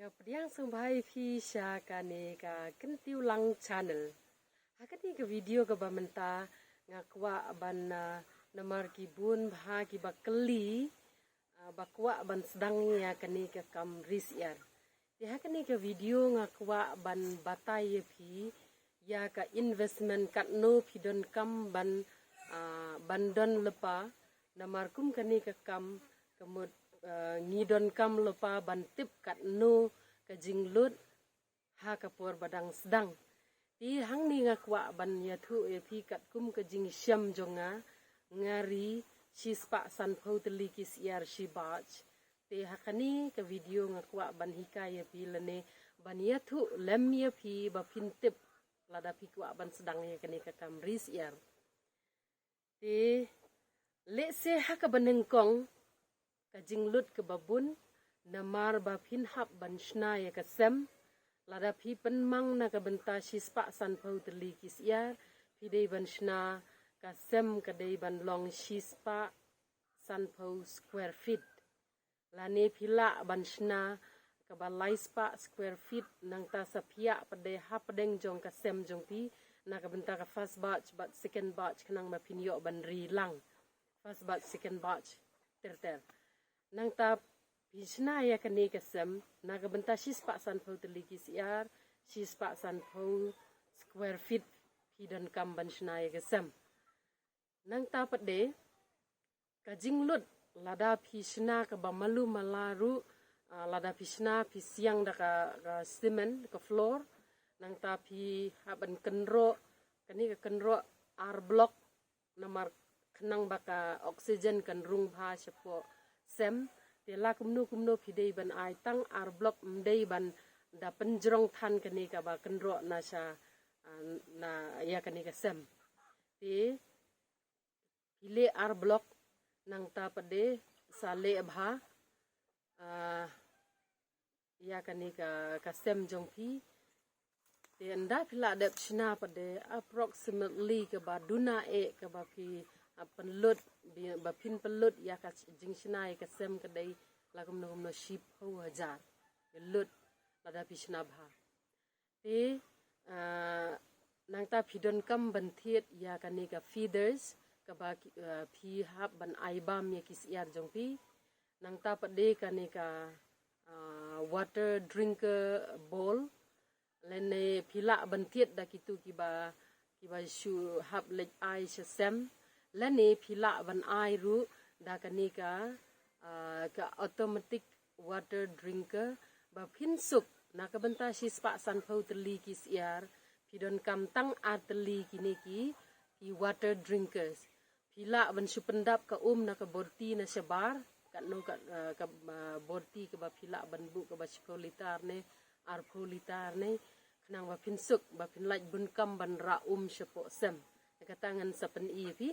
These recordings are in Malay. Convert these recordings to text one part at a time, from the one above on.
Ngapdiang sembahai pi sya kane ka KYNTIEWLANG channel. Hakani ke video ke bamenta ngakwa ban namar kibun bha ki bakli bakwa ban sedangnya kani ke kam Ri Syiar. Di hakani ke video ngakwa ban batai pi ya ka investment kat no pi don kam ban bandon lepa namar kum kani ke kam kemut ngidon kam lupa bantip kat no ke jinglut ha kapur badang sedang di hang ni ngakwa ban ya thu e pi kat kum ke jing syam jonga ngari shispa san phau teli ki Syiar shi bach te hakani ke video ngakwa ban hikaya pi lene ban ya thu lem ya pi ba pintip lada pi kwa ban sedang ya kani ka kam Ri Syiar te le se ha ka banengkong ka jinglut ke babun namar ba pinhap ban shna ya ka sem lada pi penmang na ka benta shispa san phau teli ki Syiar pi dei ban shna ka sem ka dei ban long shispa san phau square feet lane pila ban shna ka balai spa square feet nang ta sapia pade ha padeng jong ka sem jong pi na ka benta ka first batch but second batch kanang ma pinyo ban ri lang first batch second batch ter nang ta pisna ya kani kasem naga benta shispa san phau teli ki Syiar shispa san phau square feet hidan kam ban shna ya kasem nang ta pade ka jinglut lada pisna ka bamalu malaru lada pisna pisiang da ka cement ka floor nang ta pi haban kenro kani ka kenro ar block namar kenang baka oksigen kan rung bha chapo sem te la kumno pidei ban ai tang ar block mdei ban da penjrong than kani ka ba kenro na sha na ya kani ka sem te pile ar block nang ta pade sale bha ya kani ka sem jong pi te anda pila dep china pade approximately ka ba duna e ka ba pi penlut ba pin penlut ya ka jing shnai ka sem ka dei la kum no ship ho hajar lut lada pisna bha te nang ta phidon kam ban thiet ya ka ni ka feeders ka ba phi hap ban ai bam ya ki Syiar jong pi nang ta pade ka ni ka water drinker bowl lene phila ban thiet da kitu ki ba shu hap lek ai sem lane pila ban ai ru da kani ka automatic water drinker ba phin sup na ka benta shispa san phau teli ki Syiar pidon kam tang ateli kini ki water drinkers pila ban supendap ka na ka borti na shabar ka no ka borti ka ba pila ban bu ka ba 10 liter ne 4 liter ne knang ba phin sup ba phin laj bun kam ban ra shapo sem ka tangan sa pen i pi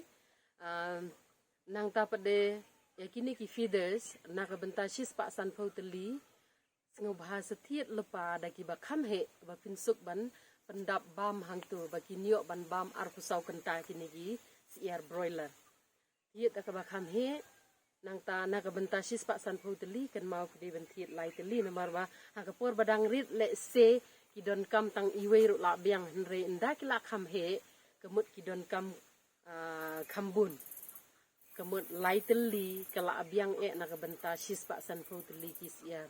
nang ta pade yakini ki feeders na ka benta shispa san phau teli singo bahasa thiet lepa da ki ba kham he ba pinsuk ban pendap bam hang tu ba kinyo ban bam ar pusau kenta kini ki Syiar Broiler thiet da ka ba kham he nang ta na ka benta shispa san phau teli kan mau ki ban thiet lai teli na mar ba ha ka por badang rit le se ki don kam tang iwe ru la biang henre nda ki la kham he kemut ki don kam kambun kemut lai teli kala abiang na ka benta shispa san phau teli ki Syiar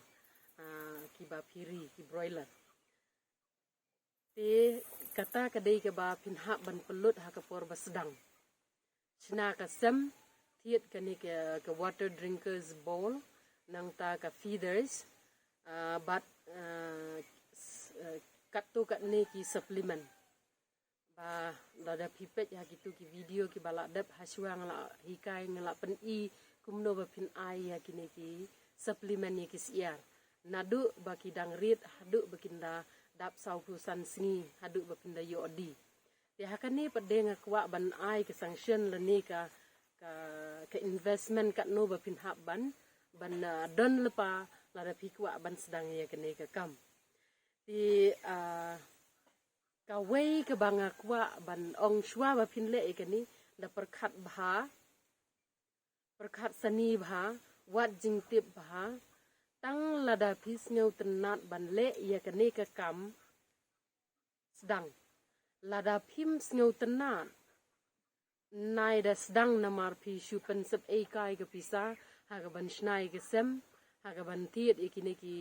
ki ba piri ki broiler te kata kadai ka ba pinha ban pelut ha ka por ba sedang sina ka sem thiet kani ka water drinkers bowl nang ta ka feeders but kat tu kat ni ki supplement ba lada pipet ya gitu ki video ki bala dep haswang la hikai ngala pen i kumno ba pin ai ya kini ki supplement ni ki Syiar nadu ba ki dang rit hadu bakinda dap sau pusan singi hadu ba pinda yodi te hakani pade ngakwa ban ai ke sanction le ni ka investment kat no ba pin hab ban don lepa lada pikwa ban sedang ya kini ka kam ti kawai ke banga kwa ban ong shwa ba phin le ekani da perkhat bha perkhat sani bha wat jingtip bha tang lada pis ngau tenat ban le ya kene ka kam sedang lada pim ngau tenat nai da sedang namar pi shu pensep kai ke pisa ha ka ban snai ke sem ha ka ban tiet ikine ki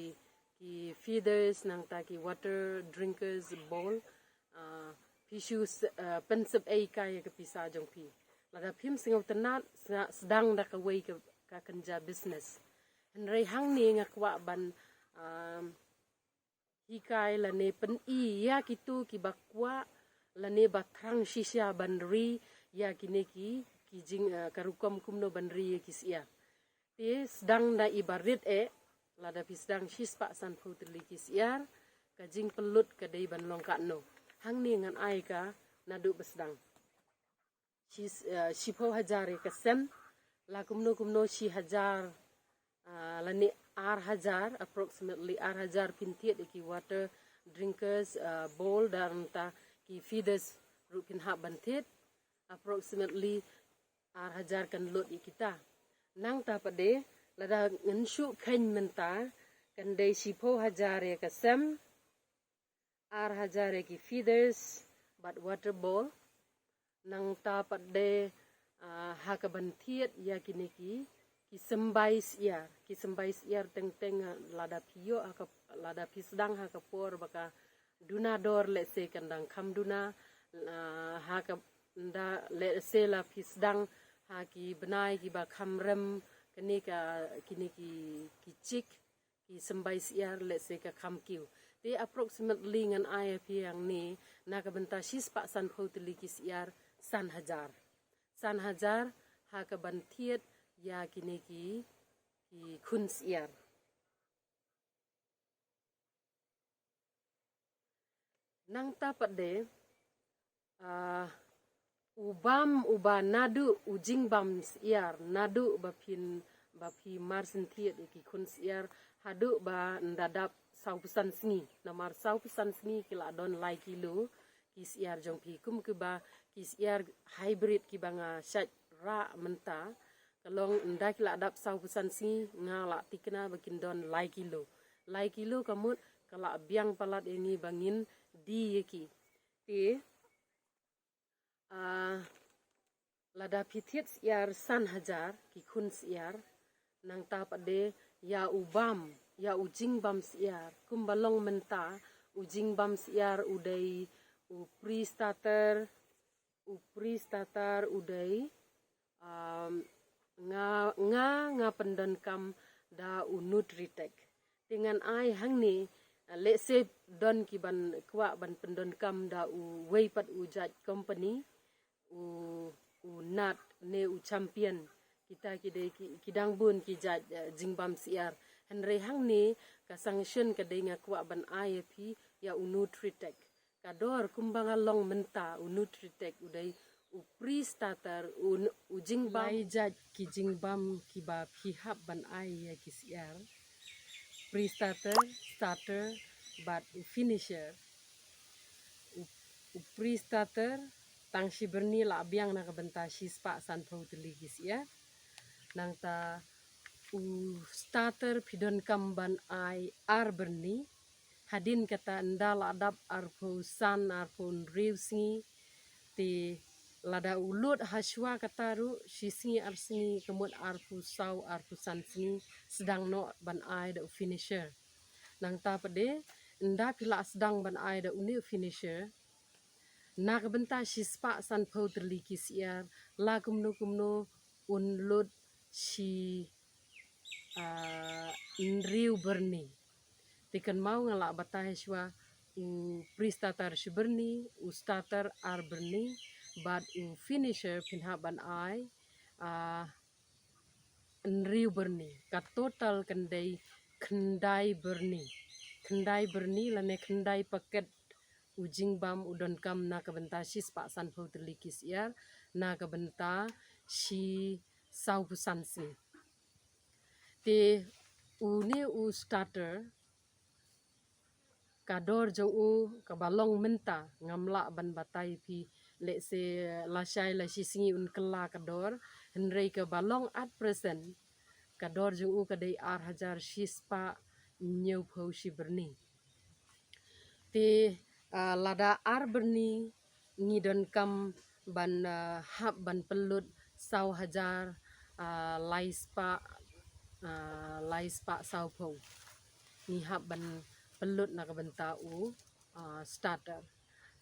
feeders nang ta ki water drinkers bowl pi shu pensep kai ke pisa jong pi lada pim ngau tenat sedang da ka wei ka kenja business Rei hang ni ngakwa ban hikai la ne pen ya kitu ki bakwa la ne bakrang shisha ban ri ya kine ki jing karukom kumno ban ri ki sia te sedang da ibarit la da pisdang shispa san putli ki sia ka jing pelut ka dei ban longka no hang ni ngan ai ka nadu besdang shipo hajare ka sem la kumno shi hajar lani R1000 approximately R1000 pintiet iki water drinkers bowl dan ta ki feeders rukin ha bantit approximately R1000 kan lot ikita nang ta pade lada ngenshu khen menta kan dei sipo hajare ka sem R1000 ki feeders but water bowl nang ta pade ha ka bantit ya kiniki ki sembai siar teng lada pio aka lada pisdang ha ka por baka duna dor le se kandang kam duna ha ka nda le se la pisdang ha ki benai ki ba kam rem kini ki chik ki sembai siar le se ka kam kiu te approximately ngan ai yang ni na ka benta sis pa san photli ki siar san hajar ha ka bantiet ya kini ki kun siar nang ta pade uba nadu ujing bam siar nadu bapi marsin tiet ki kun siar hadu ba ndadap saupusan sni namar saupusan sni kila don lai kilo ki siar jong pi kum ke ba ki siar hybrid ki banga shat ra menta kalong ndak la adap sau pesan si ngala tikna bakin don lai kilo kamut kala biang palat ini bangin di yeki te lada pithiet siar san hajar ki kun siar nang ta pade ya ujing bam siar kumbalong menta ujing bam siar udai upri starter udai nga pendan kam da nutritek dengan ai hang ni let's say don ki ban kwa ban pendan kam da wei pat ujat company nat ne champion kita kidang bun ki jat jingbam siar henry hang ni ka sanction ka de nga kwa ban ai pi ya nutritek kador kumbanga long menta nutritek udai upri starter ujing bam jat ki jingbam ki ba phihap ban ai ya ki siar pre starter but finisher upri starter tang si berni la biang na ka benta si spa san photli ki siar nang ta starter pidon kamban ai ar berni hadin kata ndal adap arpo san arpo riusni ti lada ulut haswa kataru sisi arsi kemut arpu sau arpu sansi sedang no ban ai da finisher nang ta pade nda pila sedang ban ai da uni finisher na benta sispa san powderli kisiar la kumno unlut si nriu berni tikan mau ngala batai shwa pristatar si berni starter ar berni but finisher pinha ban ai nriu berni ka total kendai berni lane kendai paket ujing bam udon kam na kabenta si spa san powderli kisiar na kabenta si sau pusansi te uni starter kador jo kabalong menta ngamla ban batai pi le se la shai la si singi un kala kador henrei kabalong at present kador jung kadai ar shispa nyeu phau shi berni te lada ar berni ngidon kam ban hap ban pelut sau laispa sau phau ni hap ban pelut nak benta starter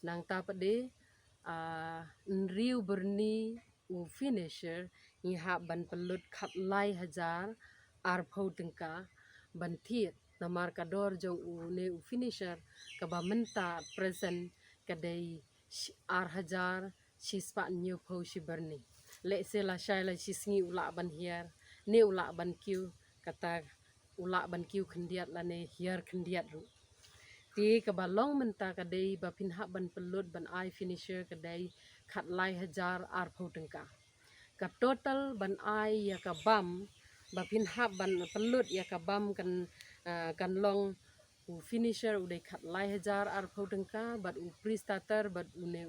nang ta pade riu berni finisher ni hap ban pelut khat lai ar phau tengka ban thiet namar kador jong ne finisher kaba menta present kadai ar shispa new phau shi berni le se la shai la shisngi ula ban hiar ne ula ban kiu kata ula ban kiu khendiat la ne hiar khendiat ru ti kaba long menta kadai ba pin hap ban pelut ban eye finisher kadai khat lai ar phau tengka ka total ban eye ya ka bam ba pin hap ban pelut ya ka bam kan long finisher udai khat lai ar phau tengka bat pre starter bat une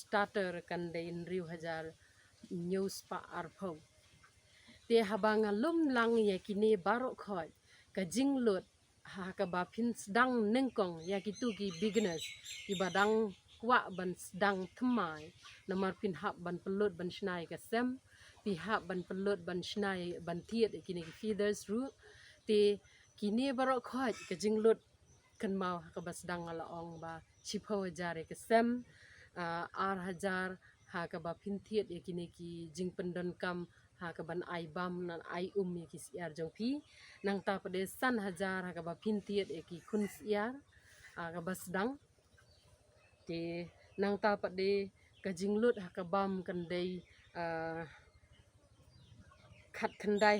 starter kan dai riu news pa ar phau te habang lum lang ya kini barok khoi ka jinglut ha ka ba phin sdang nengkong ya kitu ki beginners ki badang kwa ban sdang thmai namar pin hap ban pelut ban shnai ka sem pi hap ban pelut ban shnai ban thiet kini ki feathers ru te kini barok khoi ka jinglut kan mau ka ba sdang ala ong ba chipho jare ka sem ar ha ka ba phin thiet kini ki jing pendon kam ha ka ban ai bam nan ai ya ki siar jong pi nang ta pade san ha ka ba phin thiet ki khun siar ka ba sdang te nang ta pade ka jinglut ha ka bam kan dei khat khandai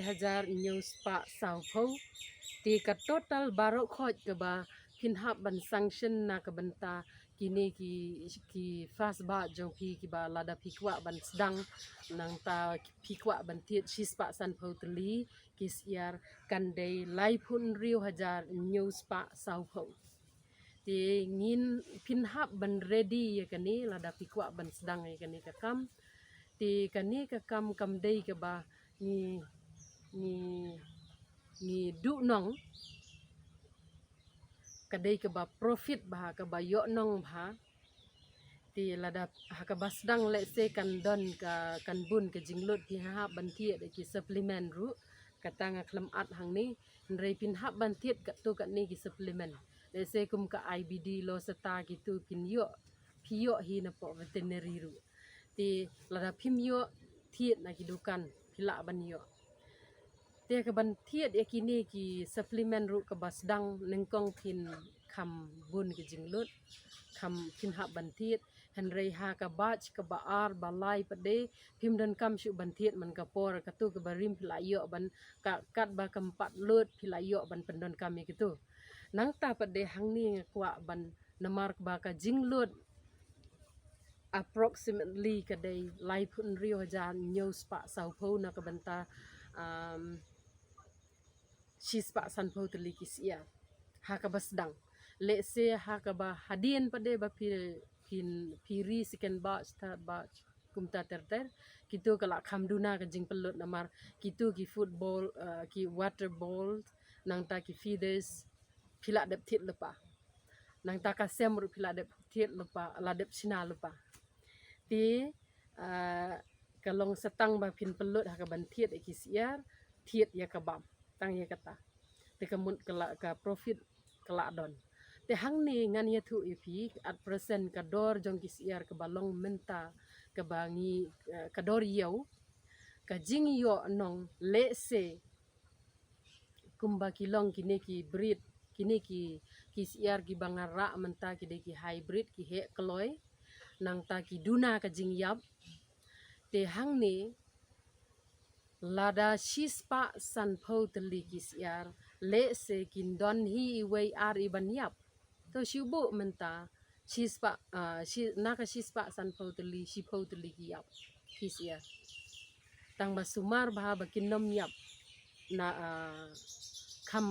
news pa sau phau ti ka total barok khoj ka ba phin hap ban sanction na ka banta kini ki fast ba jong pi ki ba lada phikwa ban sdang nang ta phikwa ban tiet shispa san phau tli ki siar kan dei lai phun riu news pa sau phau ti ngin phin hap ban ready ya kani lada phikwa ban sdang ya kani ka kam ti kani ka kam dei ka ba ni du nong kadai ka ba profit ba ka ba yo nong ba ti lada ka ba sdang le se kan don kan bun ka jinglut ki ha ban thiet ki supplement ru katanga khlam at hang ni rei pin hap ban thiet ka tu ka ni ki supplement le se kum ka IBD lo sata ki tu pin yo phio hi na po veterinary ru ti lada phim yo thiet na ki dukan phila ban yo te ka ban thiet kini ki supplement ru ka bas dang nengkong phin kham bun ki jinglut kham phin hap ban thiet han rei ha ka bach ka ba ar ba lai pade phim dan kam shu ban thiet man ka por ka tu ka barim phila yo ban ka kat ba kam pat lut phila yo ban pendon kam ki tu nang ta pade hang ni kwa ban namar ba ka jinglut approximately kadai lai phun rio news pa sau phau na ka banta shispa san phau tli ki sia ha ka bas dang le se ha ka ba hadien pade ba piri second batch third batch kumta ter kitu kala khamduna ka jing pelut namar kitu ki football ki water ball nang ta ki feeders phila dep thit lepa nang ta ka sem ru phila dep thit lepa la dep sina lepa ti kalong setang ba phin pelut ha ka ban thiet ki siar thiet ya ka bam tang ya kata te kamun ka profit kala don te hang ni ngan ya thu ipi at present ka dor jong ki siar ka balong menta ka bangi ka dor yau ka jing yo nong le se kumba ki long kini ki breed kini ki siar ki bangara menta ki de ki hybrid ki he kloi nang ta ki duna ka jing yap te hang ni lada shispa san phau tli ki siar le se kin don hi wei ar iban yap to shubu menta shispa naka shispa san phau tli shi phau tli ki yap ki siar tang ba sumar ba bakin nom yap na kham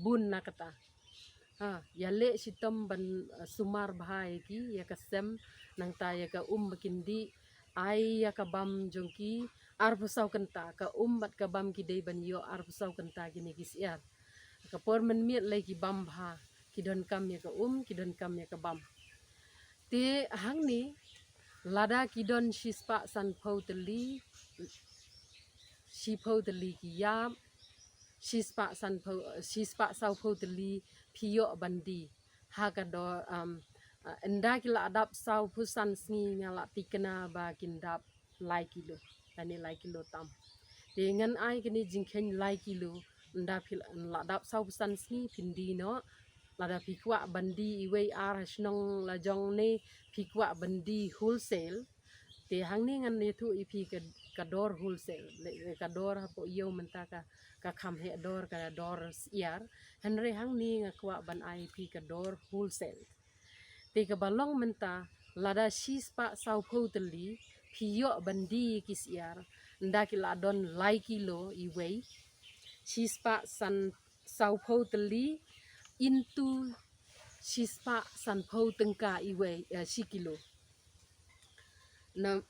bun na kata ya le sitom ban sumar bahai ki ya kasem nang ta ya ka bakin di ai ya ka bam jongki pusau kenta ka bat ka bam ki dei ban yo pusau kenta gini ki siar ka por men miet lai ki bam bha ki don kam ya ka ki don kam ya ka bam te hang ni lada ki don shispa san phau teli shi phau teli ki yam shispa sau phau teli phiyo bandi ha ka do enda ki la adap sau pusan sngi ngala tikena ba kindap lai kilo ani lai kilo tam dengan ai kini jingkhen lai kilo nda phil la dap sau pusan sngi phindi no lada phikwa bandi iwe ar hasnong la jong ne phikwa bandi wholesale te hang ni ngan ne thu ipi ka dor wholesale le ka dor ha po yo menta ka kham he dor ka dor siar henre hang ni ngakwa ban ip ka dor wholesale te ka balong menta lada shispa sau photeli phiyo bandi ki siar nda ki la don lai kilo iwe shispa san sau photeli into shispa san phau tengka iwe si kilo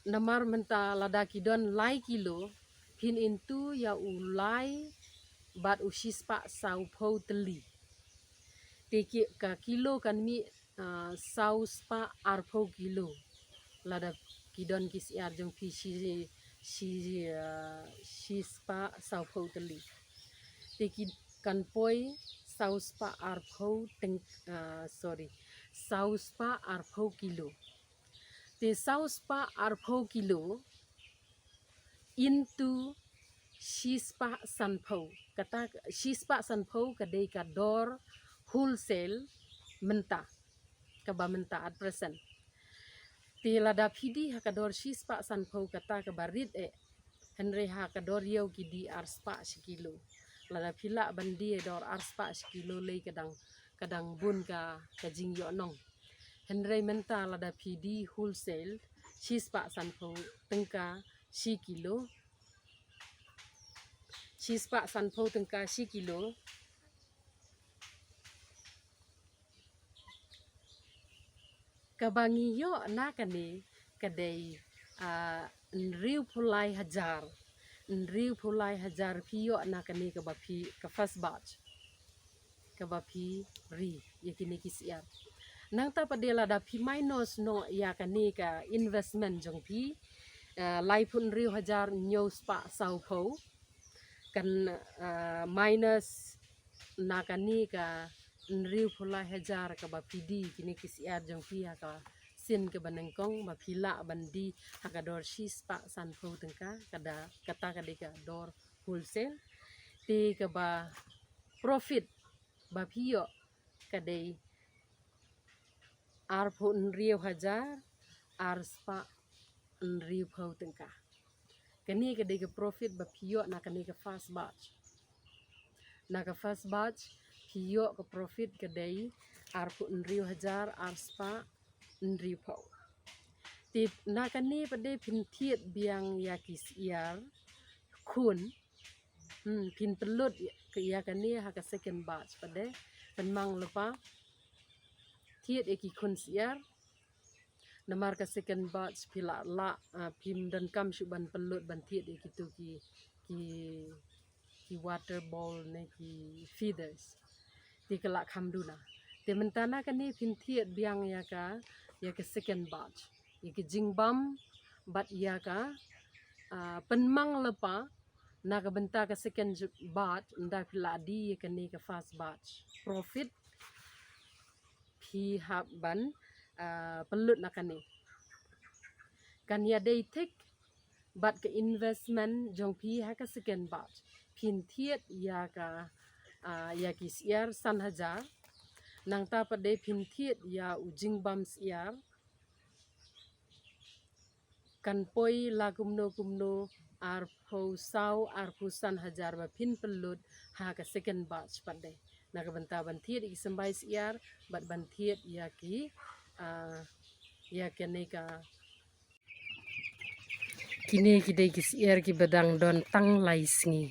namar menta lada ki don lai kilo pin into ya ulai bat ushispa sau phau teli teki ka kilo kan mi sau spa arpho kilo lada kidon kis yar jong pi si spa sau phau teli teki kan poi sau spa arpho sau spa arpho kilo te sau spa arpho kilo into shispa sanpho kata shispa sanpho kadai ka dor wholesale menta ka ba menta at present ti lada phidi ha ka dor shispa sanpho kata ka barit henry ha ka dor yau ki di ar spa kilo lada phila bandi dor ar spa kilo lei kadang bun ka jing yo nong henry menta lada phidi wholesale shispa sanpho tengka si kilo shispa sanpho tengka si kilo kabangi yo na kani kadai nriu pulai hajar piyo na kani ka bapi ka first batch ka bapi ri yakini kisiar nang ta padela da pi minus no ya kani ka investment jong pi lai pun riu hajar nyo spa sau pho kan minus na kani ka nriu pulai hajar ka bapi di kini kisiar jong pi ka sin ke banengkong mapila bandi hakador shispa sanpho tengka kada kata kadika dor wholesale te ka ba profit ba phiyo kadai ar pho nriu hajar ar spa nriu pho tengka kani kadai ka profit ba phiyo na kani ka first batch phiyo ka profit kadai ar pho nriu hajar ar spa nriu pho tip na kani pade pinthiet biang ya kisiar khun pin pelut ya kani ha ka second batch pade penmang lepa thiet eki khun siar namar ka second batch pila la pim dan kam suban pelut ban thiet eki tu ki water bowl ne ki feeders ti kala khamduna te mentana kani pinthiet biang ya ka second batch ya jingbam bat ya ka penmang lepa na ka benta ka second batch nda pila di ya kani ka first batch profit phi hab ban pelut na kani kan ya dei thik bat ka investment jong phi ha ka second batch pinthiet ya ki siar san hajar nang ta pade pinthiet ya ujingbam siar kan poi la kumno ar pho sau ar pho san hajar ba phin pelut ha ka second batch pade na ka benta ban thiet ki sambai siar bat ban thiet ya kene ka kine ki dei ki siar ki badang don tang lai sngi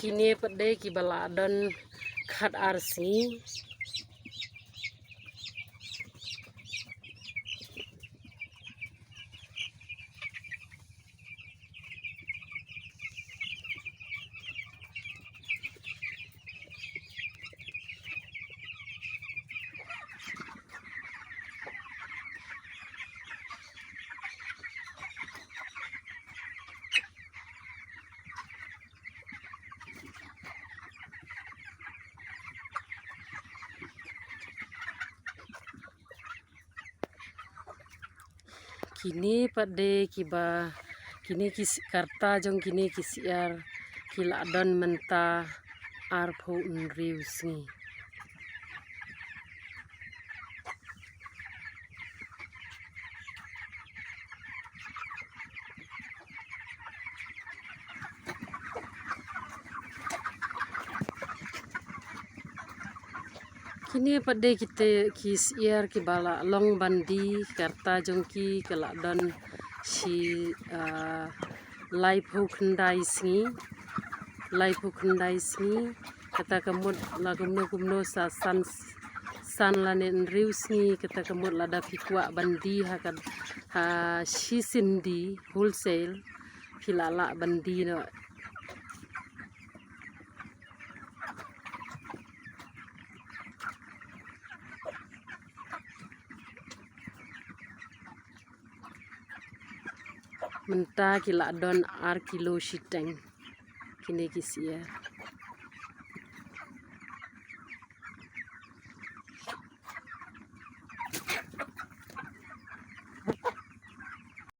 kini pede ki baladon khat arsi. Kini pade kiba kini kis karta jong kini kisiar kiladon menta arpo unriusni. Kini pade kita kisiar kibala long bandi karta jongki keladon si laipu kendai singi kata kemud la gumno sa san lanen riusni kata kemud lada pikwa bandi hakan si sindi wholesale pilala bandi no. Menta kiladon ar kilo siteng kini kisiar.